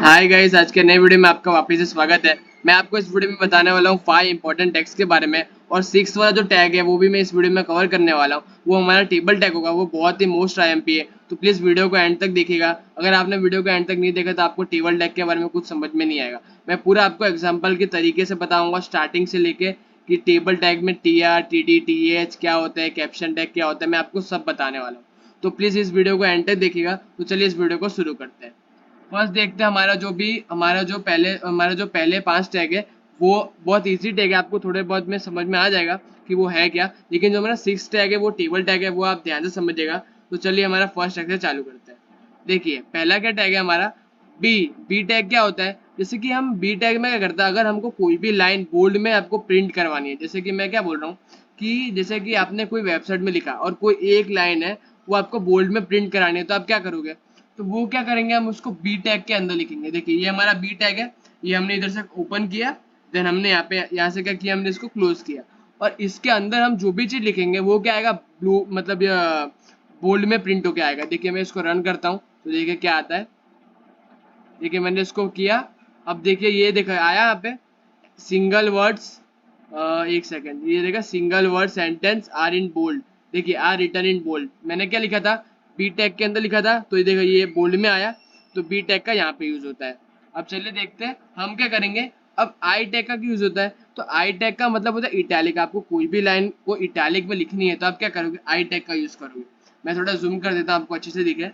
Hi guys, आज के नए वीडियो में आपका वापस से स्वागत है। मैं आपको इस वीडियो में बताने वाला हूँ 5 इंपॉर्टेंट टैग्स के बारे में और 6 वाला जो टैग है वो भी मैं इस वीडियो में कवर करने वाला हूँ। वो हमारा टेबल टैग होगा, वो बहुत ही मोस्ट आईएमपी है, तो प्लीज़ वीडियो को एंड तक देखिएगा। अगर आपने वीडियो को एंड तक नहीं देखा तो आपको टेबल टैग के बारे में कुछ समझ में नहीं आएगा। मैं पूरा आपको एग्जाम्पल के तरीके से बताऊँगा स्टार्टिंग से लेके कि टेबल टैग में TR TD TH क्या होता है, कैप्शन टैग क्या होता है, मैं आपको सब बताने वाला हूँ। तो प्लीज़ इस वीडियो को एंड तक देखिएगा। तो चलिए इस वीडियो को शुरू करते हैं। फर्स्ट देखते हैं हमारा जो पहले 5 टैग है वो बहुत इजी टैग है, आपको थोड़े बहुत में समझ में आ जाएगा कि वो है क्या। लेकिन जो हमारा 6 टैग है वो टेबल टैग है, वो आप ध्यान से समझिएगा। तो चलिए हमारा फर्स्ट टैग से चालू करते हैं। देखिए पहला क्या टैग है हमारा, बी। बी टैग क्या होता है, जैसे कि हम बी टैग में क्या करता है, अगर हमको कोई भी लाइन बोल्ड में आपको प्रिंट करवानी है, जैसे कि मैं क्या बोल रहा हूँ कि जैसे कि आपने कोई वेबसाइट में लिखा और कोई एक लाइन है वो आपको बोल्ड में प्रिंट करानी है, तो आप क्या करोगे, तो वो क्या करेंगे, हम उसको बी टैग के अंदर लिखेंगे। देखिए ये हमारा बी टैग है, ये हमने इधर से ओपन किया, देन हमने यहाँ से क्या किया, हमने इसको क्लोज किया और इसके अंदर हम जो भी चीज लिखेंगे वो क्या आएगा, ब्लू मतलब बोल्ड में प्रिंट होके आएगा। देखिए मैं इसको रन करता हूँ तो देखिए क्या आता है। देखिए मैंने इसको किया, अब देखिए ये देखा आया यहाँ पे सिंगल वर्ड्स, एक सेकेंड, ये देखा single word sentence are in bold. देखिए आर रिटन इन बोल्ड, मैंने क्या लिखा था, बी टैग के अंदर लिखा था, तो ये देखो ये बोल्ड में आया, तो बी टैग का यहाँ पे यूज होता है। अब चलिए देखते हैं हम क्या करेंगे। अब आई टैग का यूज होता है, तो आई टैग का मतलब होता है इटैलिक। आपको कोई भी लाइन को इटैलिक में लिखनी है तो आप क्या करोगे, आई टैग का यूज करोगे। मैं थोड़ा जूम कर देता हूँ आपको अच्छे से दिखे।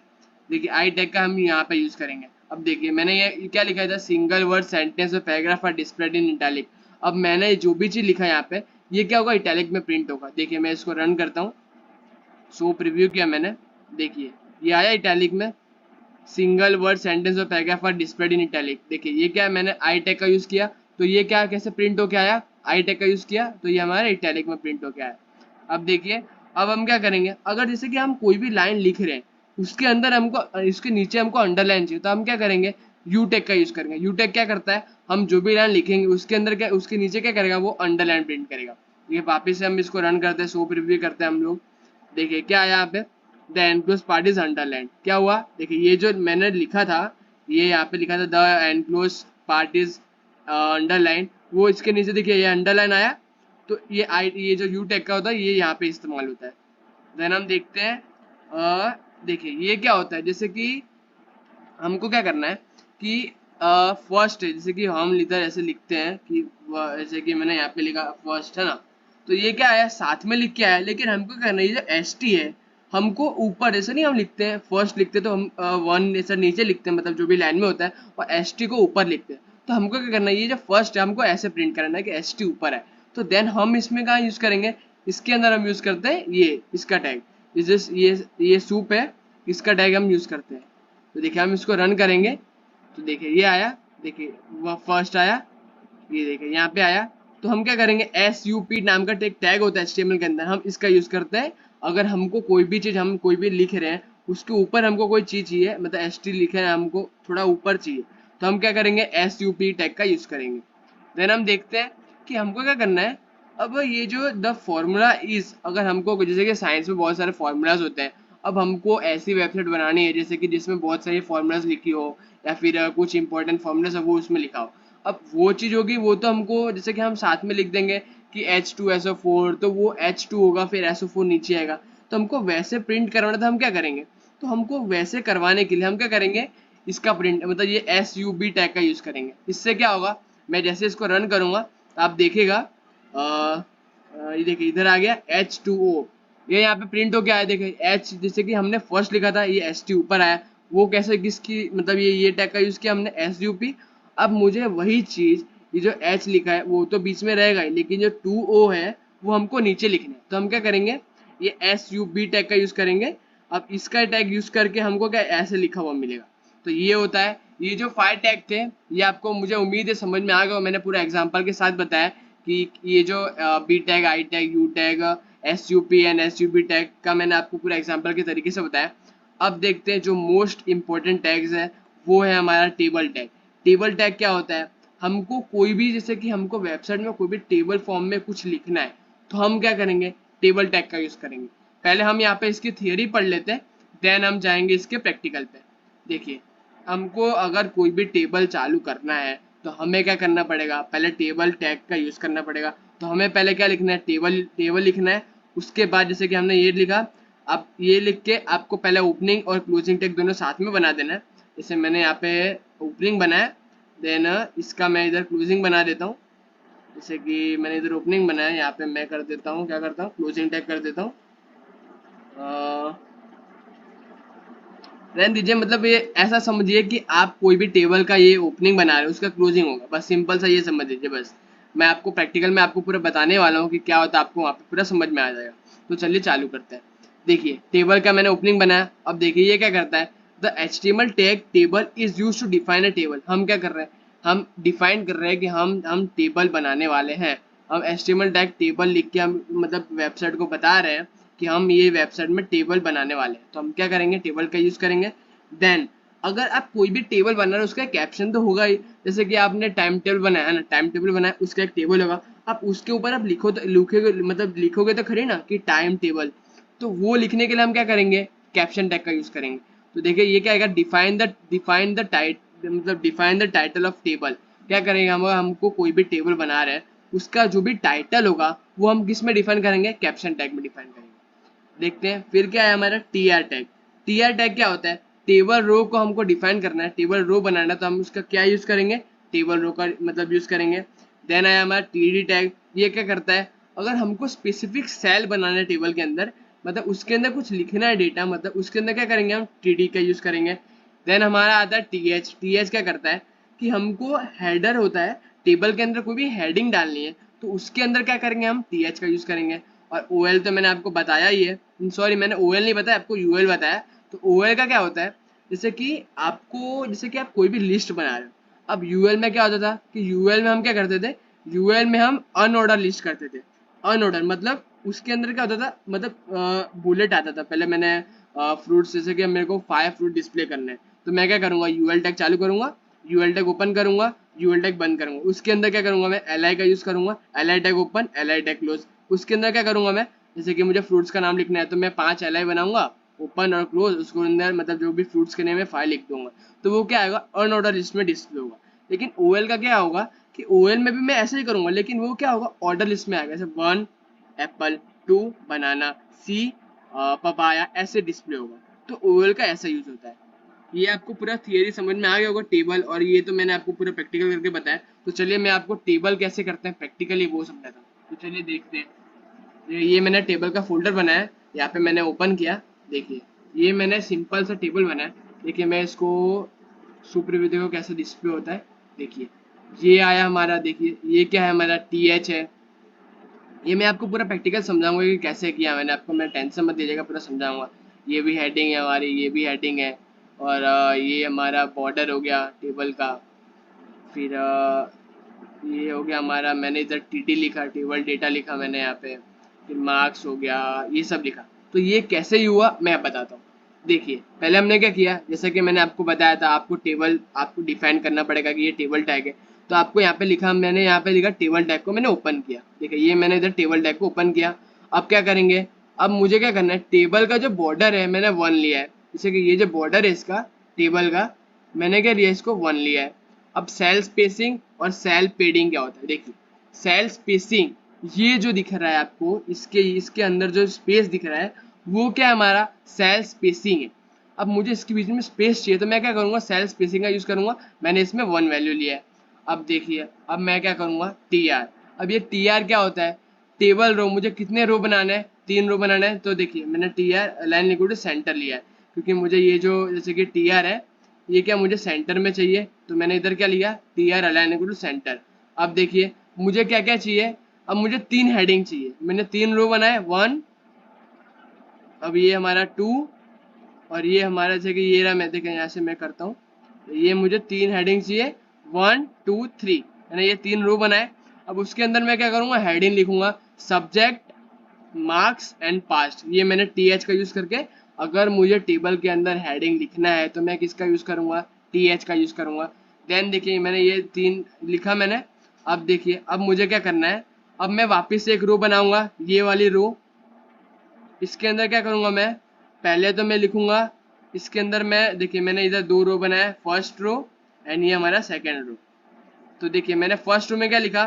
देखिए आई टैग का हम यहाँ पे यूज करेंगे। अब देखिए मैंने ये क्या लिखा था, सिंगल वर्ड सेंटेंस और paragraph are displayed in italic. अब मैंने जो भी चीज लिखा है यहाँ पे ये क्या होगा, इटैलिक में प्रिंट होगा। देखिए मैं इसको रन करता हूँ, सो प्रीव्यू किया मैंने, देखिए ये आया इटैलिक में, सिंगल वर्ड सेंटेंस और paragraph are displayed in italic. देखिए ये क्या है, मैंने आई टैग का यूज किया तो ये क्या कैसे प्रिंट होके आया, आई टैग का यूज किया तो ये हमारे इटैलिक में प्रिंट होके आया। अब देखिए अब हम क्या करेंगे, अगर जैसे कि हम कोई भी लाइन लिख रहे हैं उसके अंदर हमको इसके नीचे हमको अंडरलाइन चाहिए, तो हम क्या करेंगे, यू टैग का यूज करेंगे। यू टैग क्या करता है, हम जो भी लाइन लिखेंगे उसके अंदर क्या, उसके नीचे क्या करेगा, वो अंडरलाइन प्रिंट करेगा। ये वापिस से हम इसको रन करते हैं, सो प्रीव्यू करते हैं हम लोग। देखिए क्या आया यहाँ पे, the enclose part is underline. क्या हुआ, देखिए ये जो मैंने लिखा था, ये यहाँ पे लिखा था the enclose part is underline, वो इसके नीचे देखिए ये अंडरलाइन आया, तो ये जो यू टैग का होता है ये यहाँ पे इस्तेमाल होता है। देन हम देखते हैं, देखिए ये क्या होता है, जैसे कि हमको क्या करना है कि फर्स्ट है, जैसे कि हम इधर ऐसे लिखते हैं कि जैसे कि मैंने यहाँ पे लिखा फर्स्ट है ना, तो ये क्या है साथ में लिख के आया, लेकिन हमको क्या करना है, ये जो एस टी है हमको ऊपर ऐसे नहीं, हम लिखते हैं फर्स्ट लिखते हैं तो हम वन ऐसा नीचे लिखते हैं, मतलब जो भी लाइन में होता है, और एस टी को ऊपर लिखते हैं। तो हमको क्या करना है, ये जो फर्स्ट है हमको ऐसे प्रिंट करना है कि एस टी ऊपर है। तो देन हम इसमें कहाँ यूज करेंगे, इसके अंदर हम यूज करते हैं ये इसका टैग, ये सूप है, इसका टैग हम यूज करते हैं। तो देखिए हम इसको रन करेंगे तो देखिए ये आया, देखिए वह फर्स्ट आया, ये देखिए यहाँ पे आया। तो हम क्या करेंगे, SUP नाम का एक टैग होता है HTML के अंदर, हम इसका यूज करते हैं। अगर हमको कोई भी चीज हम कोई भी लिख रहे हैं उसके ऊपर हमको कोई चीज चाहिए, मतलब ST लिखे हैं हमको थोड़ा ऊपर चाहिए, तो हम क्या करेंगे SUP टैग का यूज करेंगे। देन हम देखते हैं कि हमको क्या करना है। अब ये जो द फॉर्मूला इज, अगर हमको जैसे कि साइंस में बहुत सारे फॉर्मूलाज होते हैं, अब हमको ऐसी वेबसाइट बनानी है जैसे कि जिसमें बहुत सारी फॉर्मूलाज लिखी हो या फिर कुछ इंपॉर्टेंट फॉर्मूलाज वो उसमें लिखा हो। अब वो चीज़ होगी वो तो हमको जैसे कि हम साथ में लिख देंगे कि H2SO4, तो वो H2 होगा फिर SO4 नीचे आएगा, तो हमको वैसे प्रिंट करवाना था, हम क्या करेंगे, तो हमको वैसे करवाने के लिए हम क्या करेंगे, इसका प्रिंट मतलब ये SUB टैग का यूज करेंगे। इससे क्या होगा, मैं जैसे इसको रन करूंगा तो आप देखिएगा, ये देखिए इधर आ गया H2O, ये यहाँ पे प्रिंट हो गया है। देखिए H जैसे कि हमने फर्स्ट लिखा था, ये ST ऊपर आया, वो कैसे किसकी मतलब ये टैग का यूज किया हमने SUP। अब मुझे वही चीज, ये जो H लिखा है वो तो बीच में रहेगा ही, लेकिन जो 2O है वो हमको नीचे लिखना है, तो हम क्या करेंगे, ये SUB टैग का यूज करेंगे। अब इसका टैग यूज करके हमको क्या ऐसे लिखा हुआ मिलेगा। तो ये होता है, ये जो 5 टैग थे ये आपको मुझे उम्मीद है समझ में आ गया, मैंने पूरा एग्जांपल के साथ बताया कि ये जो B tag, I tag, U tag, SUP and SUB tag का मैंने आपको पूरा एग्जांपल के तरीके से बताया। अब देखते हैं जो मोस्ट इंपॉर्टेंट टैग्स है, वो है हमारा टेबल टैग। टेबल टैग क्या होता है, हमको कोई भी जैसे कि हमको वेबसाइट में कोई भी टेबल फॉर्म में कुछ लिखना है तो हम क्या करेंगे, टेबल टैग का यूज करेंगे। पहले हम यहाँ पे इसकी थियोरी पढ़ लेते हैं, देन हम जाएंगे इसके प्रैक्टिकल पे। देखिए हमको अगर कोई भी टेबल चालू करना है तो हमें क्या करना पड़ेगा, पहले टेबल टैग का यूज करना पड़ेगा। तो हमें पहले क्या लिखना है, टेबल लिखना है। उसके बाद जैसे कि हमने ये लिखा, अब ये लिख के आपको पहले ओपनिंग और क्लोजिंग टैग दोनों साथ में बना देना है। जैसे मैंने यहाँ पे ओपनिंग बनाया, देन इसका मैं इधर क्लोजिंग बना देता हूँ। जैसे कि मैंने इधर ओपनिंग बनाया, यहाँ पे मैं कर देता हूँ, क्या करता हूँ, क्लोजिंग टैग कर देता हूँ। रहने दीजिए, मतलब ये ऐसा समझिए कि आप कोई भी टेबल का ये ओपनिंग बना रहे हो, उसका क्लोजिंग होगा, बस सिंपल सा ये समझ लीजिए। बस मैं आपको प्रैक्टिकल में आपको पूरा बताने वाला हूँ कि क्या होता है, आपको वहाँ पे पूरा समझ में आ जाएगा। तो चलिए चालू करते हैं। देखिए टेबल का मैंने ओपनिंग बनाया। अब देखिए ये क्या करता है, the HTML tag table is use to define a table. हम क्या कर रहे हैं, हम डिफाइन कर रहे हैं कि हम टेबल बनाने वाले हैं। हम HTML टैग टेबल लिख के हम मतलब वेबसाइट को बता रहे हैं कि हम ये वेबसाइट में टेबल बनाने वाले हैं। तो हम क्या करेंगे, टेबल का यूज करेंगे। देन अगर आप कोई भी टेबल बना रहे हो उसका कैप्शन तो होगा ही। जैसे कि आपने टाइम टेबल बनाया ना, टाइम टेबल बनाया, उसका एक टेबल होगा। आप उसके ऊपर आप लिखो तो लिखोगे, मतलब लिखोगे तो खरी ना कि टाइम टेबल। तो वो लिखने के लिए हम क्या करेंगे, कैप्शन टैग का यूज करेंगे। तो देखिए ये क्या आएगा, define the title of table. क्या करेंगे हम, हमको कोई भी टेबल बना रहे हैं उसका जो भी टाइटल होगा वो हम किस में डिफाइन करेंगे, कैप्शन टैग में डिफाइन करेंगे। देखते हैं फिर क्या है हमारा TR टैग। TR टैग क्या होता है, टेबल रो को हमको डिफाइन करना है, टेबल रो बनाना है, तो हम उसका क्या यूज करेंगे, टेबल रो का मतलब यूज करेंगे। देन आया हमारा TD टैग। ये क्या करता है, अगर हमको स्पेसिफिक सेल बनाना है टेबल के अंदर, मतलब उसके अंदर कुछ लिखना है डेटा, मतलब उसके अंदर क्या करेंगे, हम TD का यूज करेंगे। देन हमारा आता है TH। TH क्या करता है कि हमको हेडर होता है, टेबल के अंदर कोई भी हेडिंग डालनी है तो उसके अंदर क्या करेंगे, हम TH का यूज करेंगे। और OL तो मैंने आपको बताया ही है, सॉरी मैंने OL नहीं बताया, आपको UL बताया। तो OL का क्या होता है, जैसे कि आपको, जैसे कि आप कोई भी लिस्ट बना रहे हो। अब UL में क्या होता था कि UL में हम क्या करते थे, UL में हम अनऑर्डर लिस्ट करते थे। अनऑर्डर मतलब उसके अंदर क्या होता था, मतलब बुलेट आता था। पहले मैंने फ्रूट्स, जैसे कि मेरे को 5 फ्रूट डिस्प्ले करने हैं, तो मैं क्या करूंगा, UL टैग चालू करूंगा, UL टैग ओपन करूंगा, UL टैग बंद करूंगा। उसके अंदर क्या करूंगा, मैं LI का यूज करूंगा, LI tag open, LI tag close. उसके अंदर क्या करूंगा मैं, जैसे कि मुझे फ्रूट्स का नाम लिखना है तो मैं 5 LI बनाऊंगा, ओपन और क्लोज, उसको अंदर मतलब जो भी फ्रूट्स के नेम है 5 लिख दूंगा। तो वो क्या आएगा, अनऑर्डर लिस्ट में डिस्प्ले होगा। लेकिन OL का क्या होगा कि OL में भी मैं ऐसे ही करूंगा, लेकिन वो क्या होगा, ऑर्डर लिस्ट में आएगा। जैसे 1 एप्पल, 2 बनाना, C पपाया, ऐसे डिस्प्ले होगा। तो OL का ऐसा यूज होता है। ये आपको पूरा थियरी समझ में आ गया होगा टेबल, और ये तो मैंने आपको पूरा प्रैक्टिकल करके बताया। तो चलिए मैं आपको टेबल कैसे करते हैं प्रैक्टिकली वो समझाता हूँ। तो चलिए देखते हैं। ये मैंने टेबल का फोल्डर बनाया है, यहाँ पे मैंने ओपन किया। देखिए ये मैंने सिंपल सा टेबल बनाया। देखिए मैं इसको सुपर व्यू देखो कैसे डिस्प्ले होता है। देखिए ये आया हमारा, देखिए ये क्या है, हमारा TH है। ये मैं आपको पूरा प्रैक्टिकल समझाऊंगा कि कैसे किया मैंने, आपको मैं टेंशन मत दीजिएगा, पूरा समझाऊंगा। ये भी हेडिंग है हमारी, ये भी हेडिंग है। और ये हमारा बॉर्डर हो गया टेबल का। फिर ये हो गया हमारा, मैंने इधर TD लिखा, टेबल डेटा लिखा मैंने यहाँ पे। फिर मार्क्स हो गया, ये सब लिखा। तो ये कैसे ही हुआ मैं बताता हूँ। देखिए पहले हमने क्या किया, जैसे कि मैंने आपको बताया था, आपको टेबल आपको डिफाइन करना पड़ेगा कि ये टेबल टैग है। तो आपको यहाँ पे लिखा, मैंने यहाँ पे लिखा टेबल टैग को मैंने ओपन किया। देखिए ये मैंने इधर टेबल टैग को ओपन किया। अब क्या करेंगे, अब मुझे क्या करना है, टेबल का जो बॉर्डर है मैंने 1 लिया है। जैसे कि ये जो बॉर्डर है इसका टेबल का, मैंने क्या लिया, इसको 1 लिया है। अब सेल स्पेसिंग और सेल पेडिंग क्या होता है, देखिए सेल स्पेसिंग, ये जो दिख रहा है आपको, इसके इसके अंदर जो स्पेस दिख रहा है वो क्या है, हमारा सेल स्पेसिंग है। अब मुझे इसके बीच में स्पेस चाहिए तो मैं क्या करूंगा, सेल स्पेसिंग का यूज करूंगा। मैंने इसमें 1 वैल्यू लिया है। अब देखिए अब मैं क्या करूंगा, TR। अब ये TR क्या होता है, टेबल रो, मुझे कितने रो बनाना है, 3 रो बनाना है। तो देखिए मैंने TR align equal to centre लिया है, क्योंकि मुझे ये जो जैसे कि TR है ये क्या मुझे सेंटर में चाहिए। तो मैंने इधर क्या लिया, TR align equal to centre. अब देखिए मुझे क्या क्या चाहिए, अब मुझे 3 हेडिंग चाहिए। मैंने 3 रो बनाए, 1, अब ये हमारा 2, और ये हमारा जैसे कि ये रहा, मैं देखें यहाँ से मैं करता हूँ। ये मुझे 3 हेडिंग चाहिए, 1 2 3, मैंने ये 3 रो बनाए। अब उसके अंदर मैं क्या करूँगा, हेडिंग लिखूंगा, सब्जेक्ट, मार्क्स एंड पास्ट। ये मैंने TH का यूज करके, अगर मुझे टेबल के अंदर हेडिंग लिखना है तो मैं किसका यूज करूंगा, TH का यूज करूंगा। देन देखिए मैंने ये 3 लिखा मैंने। अब देखिए अब मुझे क्या करना है, अब मैं वापस से एक रो बनाऊंगा, ये वाली रो। इसके अंदर क्या करूंगा मैं, पहले तो मैं लिखूंगा इसके अंदर मैं देखिए मैंने इधर 2 रो बनाया, फर्स्ट रो एंड ये हमारा सेकेंड रो। तो देखिए मैंने फर्स्ट रो में क्या लिखा,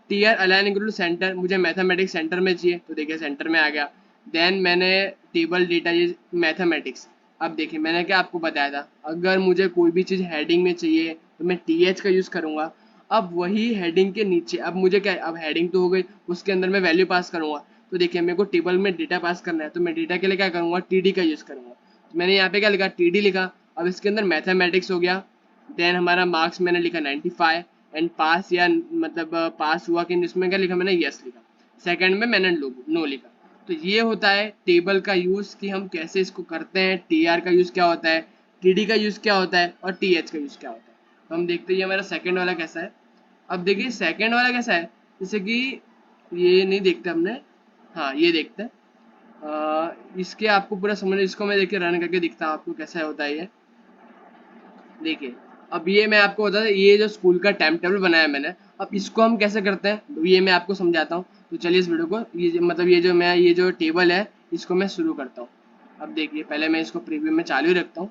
T R align equal to centre, मुझे मैथमेटिक्स सेंटर में चाहिए, तो देखिए सेंटर में आ गया। देन मैंने टेबल डेटा ये मैथमेटिक्स। अब देखिए मैंने क्या आपको बताया था, अगर मुझे कोई भी चीज़ हेडिंग में चाहिए तो मैं टी एच का यूज़ करूँगा। अब वही हेडिंग के नीचे, अब मुझे क्या, अब हेडिंग तो हो गई, उसके अंदर मैं वैल्यू पास करूँगा। तो देखिए मेरे को टेबल में डेटा पास करना है, तो मैं डेटा के लिए क्या करूँगा, टी डी का यूज़ करूँगा। तो मैंने यहाँ पे क्या लिखा, टी डी लिखा। अब इसके अंदर मैथमेटिक्स हो गया। देन हमारा मार्क्स मैंने लिखा 95 एंड पास, या मतलब पास हुआ कि इसमें क्या लिखा मैंने, यस लिखा। सेकंड में मैंने नो लिखा। तो ये होता है टेबल का यूज़ कि हम कैसे इसको करते हैं, टी आर का यूज़ क्या होता है, टी डी का यूज़ क्या होता है और टी एच का यूज़ क्या होता है। तो हम देखते हैं ये हमारा सेकंड वाला कैसा है। अब देखिए सेकंड वाला कैसा है, जैसे कि ये नहीं देखते हमने, हाँ ये देखते हैं। इसके आपको पूरा समझ, इसको मैं देखिए रन करके दिखता हूँ आपको कैसा होता है ये। देखिए अब ये मैं आपको बता दूं, ये जो स्कूल का टाइम टेबल बनाया मैंने, अब इसको हम कैसे करते हैं ये मैं आपको समझाता हूँ। तो चलिए इस वीडियो को, मतलब ये जो टेबल है इसको मैं शुरू करता हूँ। अब देखिए पहले मैं इसको प्रीव्यू में चालू ही रखता हूँ,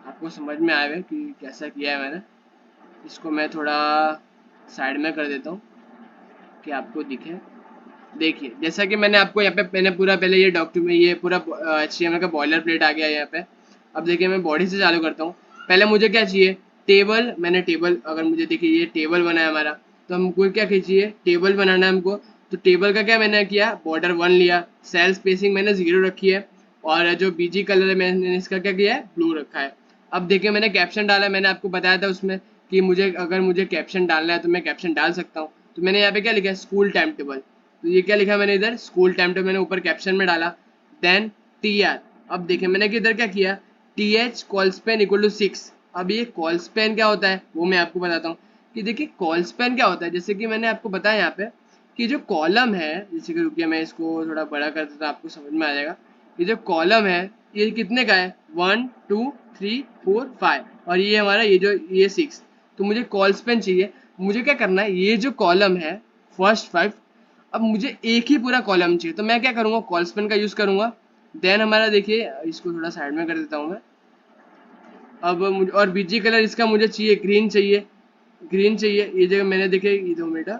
आपको समझ में आएगा कि कैसा किया है मैंने। इसको मैं थोड़ा साइड में कर देता हूँ कि आपको दिखे। देखिए जैसा कि मैंने आपको यहाँ पे, मैंने पूरा पहले ये डॉक्यूमेंट, ये पूरा HTML का बॉयलर प्लेट आ गया यहाँ पे। अब देखिए मैं बॉडी से चालू करता हूँ। पहले मुझे क्या चाहिए, टेबल। मैंने टेबल, अगर मुझे देखिए ये टेबल बना है हमारा, तो हमको क्या चाहिए, टेबल बनाना है हमको। तो टेबल का क्या मैंने किया, बॉर्डर 1 लिया, सेल स्पेसिंग मैंने 0 रखी है, और जो बीजी कलर है मैंने इसका क्या किया है, ब्लू रखा है। अब देखिए मैंने कैप्शन डाला, मैंने आपको बताया था उसमें कि मुझे, अगर मुझे कैप्शन डालना है तो मैं कैप्शन डाल सकता हूँ। तो मैंने यहाँ पे क्या लिखा है, स्कूल टाइम टेबल। तो ये क्या लिखा मैंने इधर, स्कूल टाइम टेबल मैंने ऊपर कैप्शन में डाला। Then T R. अब देखिए मैंने इधर क्या किया, T H col span equal to 6। अब ये कॉल स्पेन क्या होता है वो मैं आपको बताता हूँ कि देखिए कॉल स्पेन क्या होता है। जैसे कि मैंने आपको बताया यहाँ पे कि जो कॉलम है, जैसे कि रुकिए मैं इसको थोड़ा बड़ा कर देता हूँ, आपको समझ में आ जाएगा। ये जो कॉलम है ये कितने का है, 1 2 3 4 5, और ये हमारा ये 6। तो मुझे कॉल स्पेन चाहिए। मुझे क्या करना है, ये जो कॉलम है फर्स्ट 5, अब मुझे एक ही पूरा कॉलम चाहिए, तो मैं क्या करूँगा, कॉल स्पेन का यूज़ करूँगा। देन हमारा देखिए, इसको थोड़ा साइड में कर देता हूँ मैं। अब मुझे, और बीजी कलर इसका मुझे चाहिए, ग्रीन चाहिए, ग्रीन चाहिए। ये जगह मैंने देखे, ये 2 मिनट,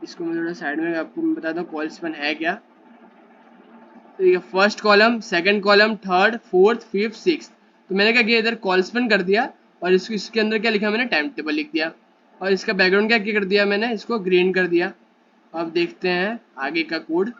इसको मैं थोड़ा साइड में आपको मैं बताता हूँ कॉल स्पेन है क्या। तो ये first column, second column, third, fourth, fifth, six. तो मैंने क्या किया, इधर कॉल स्पेन कर दिया, और इसको, इसके अंदर क्या लिखा मैंने, टाइम टेबल लिख दिया। और इसका बैकग्राउंड क्या कर दिया मैंने, इसको ग्रीन कर दिया। अब देखते हैं आगे का कोड।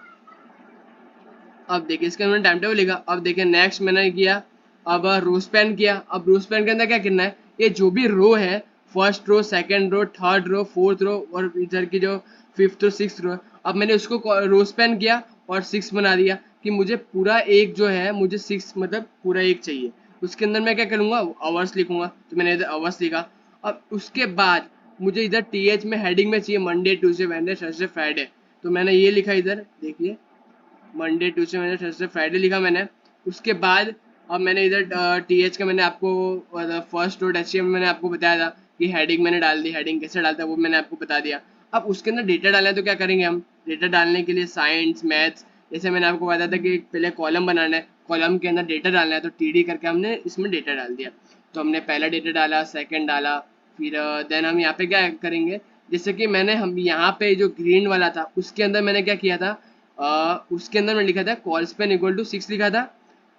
अब देखिए इसके अंदर टाइम टेबल लिखा। अब देखिए नेक्स्ट मैंने किया, अब रो स्पैन किया। अब रो स्पैन के अंदर क्या करना है, ये जो भी रो है, first row, second row, third row, fourth row, और इधर की जो फिफ्थ और सिक्स रो, अब मैंने उसको रो स्पैन किया और 6 बना दिया कि मुझे पूरा एक जो है, मुझे 6 मतलब पूरा एक चाहिए। उसके अंदर मैं क्या करूँगा, आवर्स लिखूंगा। तो मैंने इधर आवर्स लिखा। अब उसके बाद मुझे इधर टी एच में हेडिंग में चाहिए Monday Tuesday Wednesday Thursday Friday. तो मैंने ये लिखा इधर, देखिए Monday Tuesday Wednesday Thursday Friday लिखा मैंने। उसके बाद अब मैंने इधर टी एच का मैंने आपको फर्स्ट डॉट एच मैंने आपको बताया था कि हेडिंग मैंने डाल दी, हेडिंग कैसे डालता है वो मैंने आपको बता दिया। अब उसके अंदर डेटा डालना है, तो क्या करेंगे हम, डेटा डालने के लिए साइंस मैथ्स, जैसे मैंने आपको बताया था कि पहले कॉलम बनाना है, कॉलम के अंदर डेटा डालना है, तो टी डी करके हमने इसमें डेटा डाल दिया। तो हमने पहला डेटा डाला, सेकेंड डाला, फिर देन हम यहाँ पे क्या करेंगे, जैसे कि मैंने, हम यहाँ पे जो ग्रीन वाला था उसके अंदर मैंने क्या किया था, उसके अंदर मैंने लिखा था कॉल स्पेन इक्वल टू 6 लिखा था।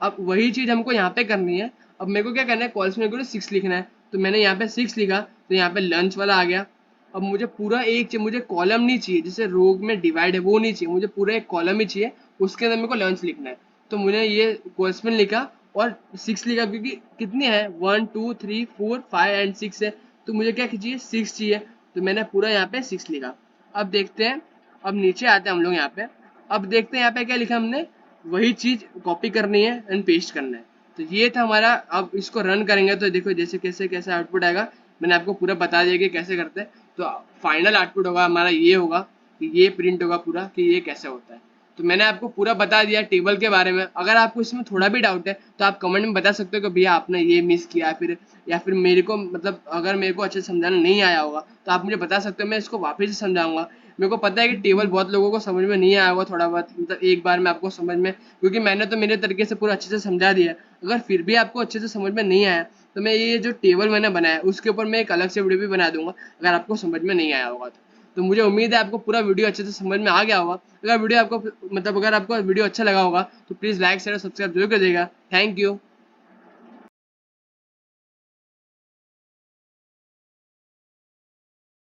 अब वही चीज़ हमको यहाँ पे करनी है। अब मेरे को क्या करना है, कॉल स्पेन इक्वल टू 6 लिखना है। तो मैंने यहाँ पे 6 लिखा, तो यहाँ पे लंच वाला आ गया। अब मुझे पूरा एक चाहिए, मुझे कॉलम नहीं चाहिए, जैसे रो में डिवाइड है वो नहीं चाहिए, मुझे पूरा एक कॉलम ही चाहिए, उसके अंदर मेरे को लंच लिखना है। तो मुझे ये कॉल स्पेन लिखा और 6 लिखा, क्योंकि कितने हैं, 1 2 3 4 5 एंड 6 है, तो मुझे क्या चाहिए, 6 चाहिए। तो मैंने पूरा यहाँ पे 6 लिखा। अब देखते हैं, अब नीचे आते हैं हम लोग यहाँ पे। अब देखते हैं यहाँ पे क्या लिखा हमने, वही चीज कॉपी करनी है एंड पेस्ट करना है। तो ये था हमारा। अब इसको रन करेंगे तो देखो जैसे कैसे कैसे आउटपुट आएगा, मैंने आपको पूरा बता दिया कि कैसे करते हैं। तो फाइनल आउटपुट होगा हमारा ये होगा कि ये प्रिंट होगा पूरा कि ये कैसे होता है। तो मैंने आपको पूरा बता दिया टेबल के बारे में। अगर आपको इसमें थोड़ा भी डाउट है तो आप कमेंट में बता सकते हो कि भैया आपने ये मिस किया, या फिर मेरे को, मतलब अगर मेरे को अच्छे से समझाना नहीं आया होगा तो आप मुझे बता सकते हो, मैं इसको वापस से समझाऊंगा। मेरे को पता है कि टेबल बहुत लोगों को समझ में नहीं आया होगा थोड़ा बहुत, मतलब एक बार में आपको समझ में, क्योंकि मैंने तो मेरे तरीके से पूरा अच्छे से समझा दिया है। अगर फिर भी आपको अच्छे से समझ में नहीं आया तो मैं ये जो टेबल मैंने बनाया है उसके ऊपर मैं एक अलग से वीडियो भी बना दूंगा, अगर आपको समझ में नहीं आया होगा तो मुझे उम्मीद है आपको पूरा वीडियो अच्छे से समझ में आ गया होगा। अगर वीडियो आपको, मतलब अगर आपको वीडियो अच्छा लगा होगा तो प्लीज़ लाइक शेयर और सब्सक्राइब जरूर कर देगा। Thank you.